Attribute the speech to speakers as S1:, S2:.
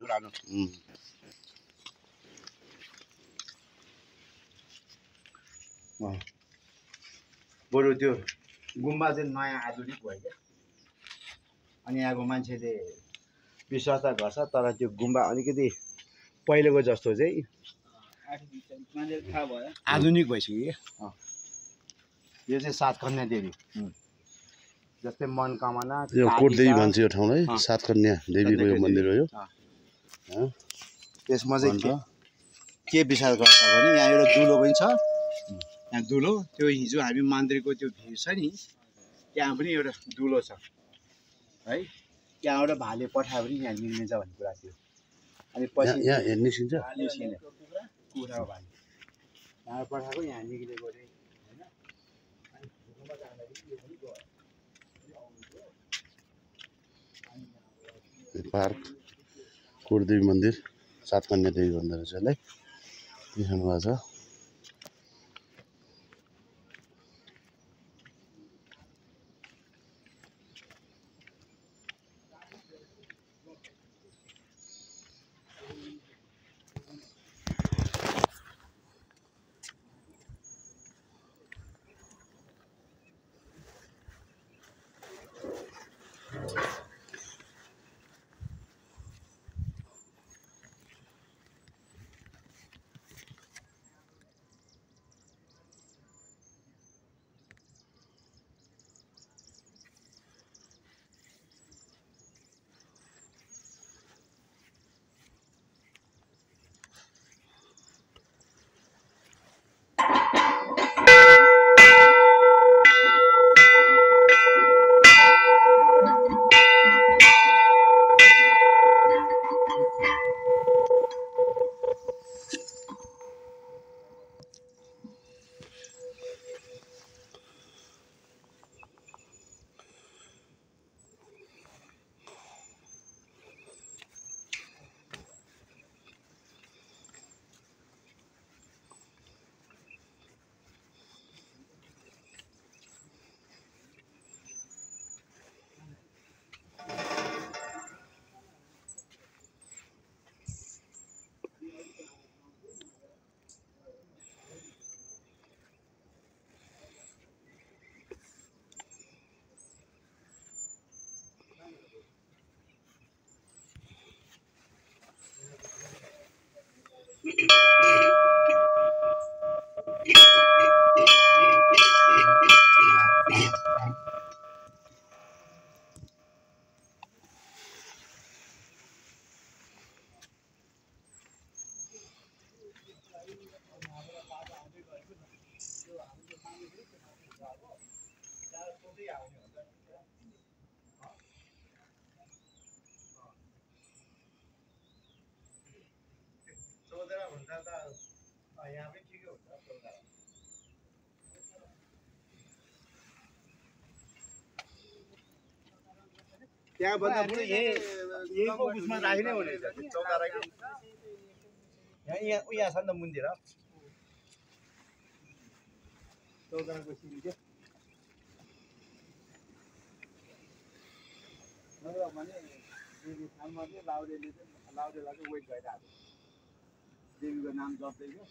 S1: पुरानो बरु त्यो गुम्बा चाहिँ नयाँ आधुनिक भयो क्या अनि यहाँको मान्छेले विश्वास त गर्छ तर त्यो गुम्बा अलिकति पहिलेको जस्तो चाहिँ आधुनिक भइसक्यो क्या यो चाहिँ सातकन्या देवी जस्तै मनकामना
S2: यो कोटदेवी भन्छ यो ठाउँलाई सातकन्या देवीको यो मन्दिर हो यो
S1: त्यसमा चाहिँ के विश्वास गर्छ भने यहाँ एउटा दुलो पनि छ यहाँ दुलो त्यो हिजो हामी मन्दिरको त्यो भिड छ नि त्यहाँ पनि एउटा दुलो छ है त्यहाँबाट भाले पठायो भने यहाँ निस्किन्छ भन्ने कुरा थियो अनि पछि
S2: यहाँ निस्किन्छ
S1: निस्किने कुखुराको भाले यहाँ पठाएको यहाँ निस्किएको चाहिँ
S2: पार्क कोटदेवी मन्दिर सातकन्या देवी भन्दो रहेछ यसलाई देखाउनु भएको छ
S1: त्यहाँ भन्दा पनि यहीँको उसमा राखिने हुने चौका राखि यहाँ छ नि त मन्दिर चौकाको सिँढी क्या भने देवी थानमा चाहिँ लाउरेलाई चाहिँ वेट गरिरहेको देवीको नाम जप्दै थियो